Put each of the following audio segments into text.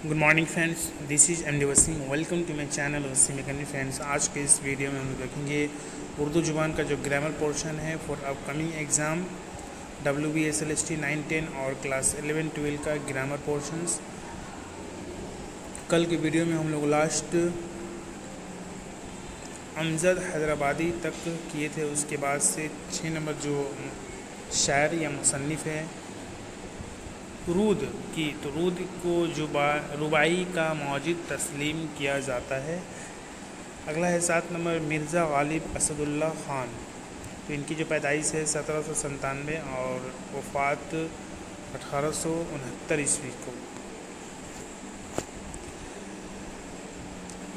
Good morning friends, this is M D Waseem. Welcome to my channel Waseem एकनी। Friends, आज के इस वीडियो में हम लोग देखेंगे उर्दू ज़ुबान का जो ग्रामर पोर्शन है फॉर अपकमिंग एग्ज़ाम WBSLST 9-10 और क्लास 11-12 का ग्रामर पोर्शंस। कल की वीडियो में हम लोग लास्ट अमजद हैदराबादी तक किए थे। उसके बाद से 6 नंबर जो शायर या मुसन्निफ़ है रूद की, तो रूद को रुबाई का मौजिद तस्लीम किया जाता है। अगला है 7 नंबर मिर्ज़ा गालिब असदुल्ला ख़ान। तो इनकी जो पैदाइश है 1797 और वफ़ात 1869 ईस्वी को।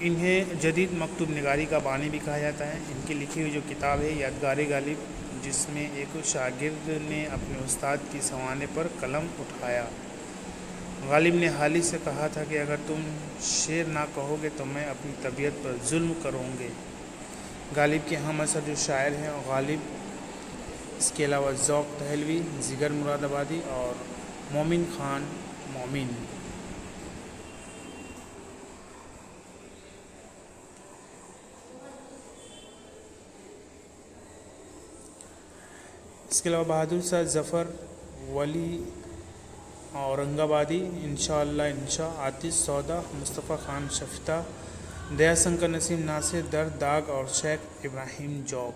इन्हें जदीद मकतूब निगारी का बानी भी कहा जाता है। इनकी लिखी हुई जो किताब है यादगार गालिब, जिसमें एक शागिर्द ने अपने उस्ताद की सवाने पर कलम उठाया। गालिब ने हाली से कहा था कि अगर तुम शेर ना कहोगे तो मैं अपनी तबीयत पर जुल्म करूँगे। गालिब के हम असर जो शायर हैं गालिब, इसके अलावा ज़ौक़ दहलवी, जिगर मुरादाबादी और मोमिन ख़ान मोमिन। इसके अलावा बहादुर शाह ज़फ़र, वली औरंगाबादी, इंशा आतिश सौदा, मुस्तफ़ा ख़ान शफ़िता, दयाशंकर नसीम नासिर, दर्द दाग और शेख इब्राहिम जौक।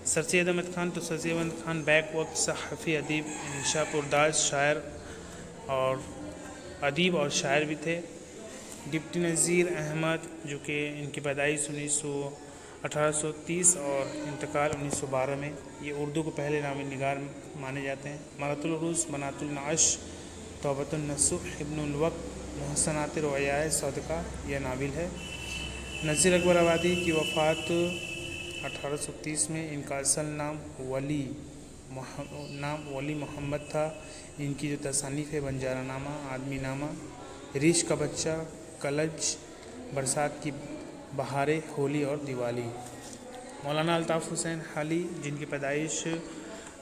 सर सैयद अहमद ख़ान, तो सर सैयद अहमद ख़ान बैक वक्त सहाफ़ी, अदीब, इंशापुरदाज, शायर और अदीब और शायर भी थे। डिप्टी नज़ीर अहमद, जो कि इनकी पैदाइश 1830 और इंतकाल 1912 में, ये उर्दू को पहले नामी निगार माने जाते हैं। मरातुल उरूस, बनातुल नाश, तौबतुन नसूह, इब्नुल वक्त, मुहसनात रवाया सदका, यह नाविल है। नज़ीर अकबर आबादी की वफ़ात 1830 में। इनका असल नाम वली मोहम्मद था। इनकी जो तसानीफ़ है बंजारा नामा, आदमी नामा, रीश का बच्चा, कलज, बरसात की बहारें, होली और दिवाली। मौलाना अल्ताफ़ हुसैन हाली, जिनकी पैदाइश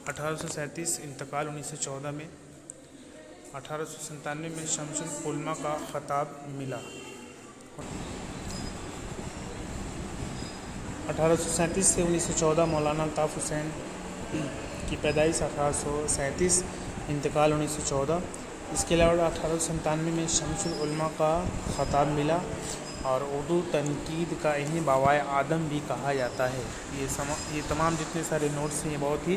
1837, इंतकाल 1914 में। 1897 में शमसुल उलमा का ख़ताब मिला। 1837 से 1914 मौलाना अल्ताफ़ हुसैन की पैदाइश 1837, इंतकाल 1914। इसके अलावा 1897 में शमसुल उलमा का ख़ताब मिला और उर्दू तनकीद का इन्हें बावाए आदम भी कहा जाता है। ये तमाम जितने सारे नोट्स हैं ये बहुत ही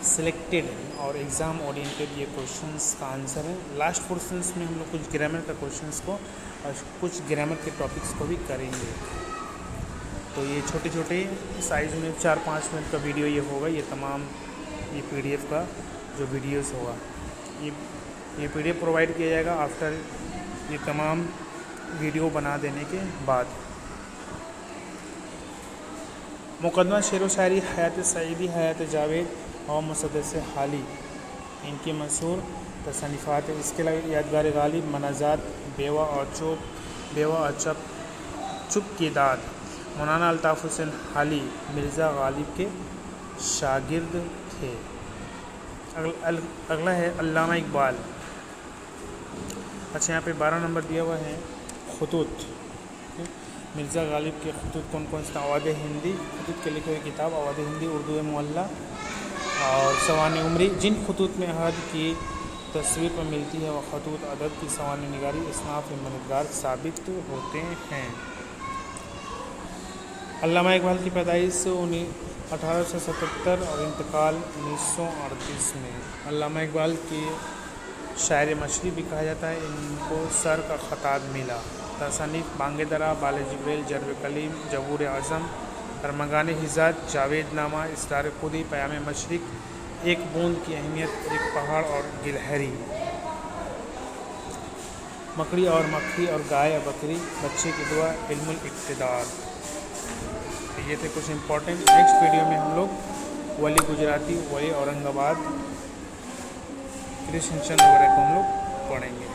सिलेक्टेड हैं और एग्ज़ाम ओरिएंटेड ये क्वेश्चंस का आंसर है। लास्ट पोर्शंस में हम लोग कुछ ग्रामर का क्वेश्चंस को और कुछ ग्रामर के टॉपिक्स को भी करेंगे। तो ये छोटे छोटे साइज़ में 4-5 मिनट का वीडियो ये होगा। ये तमाम ये PDF का जो वीडियोस होगा ये PDF प्रोवाइड किया जाएगा आफ्टर ये तमाम वीडियो बना देने के बाद। मुकदमा शेर व शायरी हयात सईदी, हयात जावेद और मुसद्दस हाली इनकी मशहूर तसनीफ़ात है। इसके अलावा यादगार गालिब, मनाज़ात, बेवा और चुप की दाद। मौलाना अल्ताफ़ हुसैन हाली मिर्ज़ा गालिब के शागिर्द थे। अगला है अल्लामा इकबाल। अच्छा, यहाँ पे 12 नंबर दिया हुआ है ख़ुतूत। मिर्ज़ा गालिब के ख़ुतूत कौन कौन सा? अवाद हिंदी, ख़ुतूत के लिखे हुए किताब अवाद हिंदी, उर्दू मुअल्ला और सवाने उमरी। जिन ख़ुतूत में अहद की तस्वीर पर मिलती है वह ख़ुतूत अदद की सवाने निगारी इसनाफ़ मददगार साबित होते हैं। अल्लामा इकबाल की पैदाइश 1877 और इंतकाल 1938 में। अल्लामा इकबाल की शायर मशरी भी कहा जाता है। इनको सर का ख़ताब मिला। तसनीफ़ बांगे दरा, बाले जिब्रेल, जर्ब कलीम, जबूर आज़म, अरमगान हिजात, जावेद नामा, इसरार खुदी, पयाम मशरिक, एक बूंद की अहमियत, एक पहाड़ और गिलहरी, मकड़ी और मक्खी और गाय और बकरी, बच्चे की दुआ, इल्मुल इक्तिदार। ये थे कुछ इम्पोर्टेंट। नेक्स्ट वीडियो में हम लोग वली गुजराती, वली औरंगाबाद, कृष्ण चंद वगैरह को हम लोग पढ़ेंगे।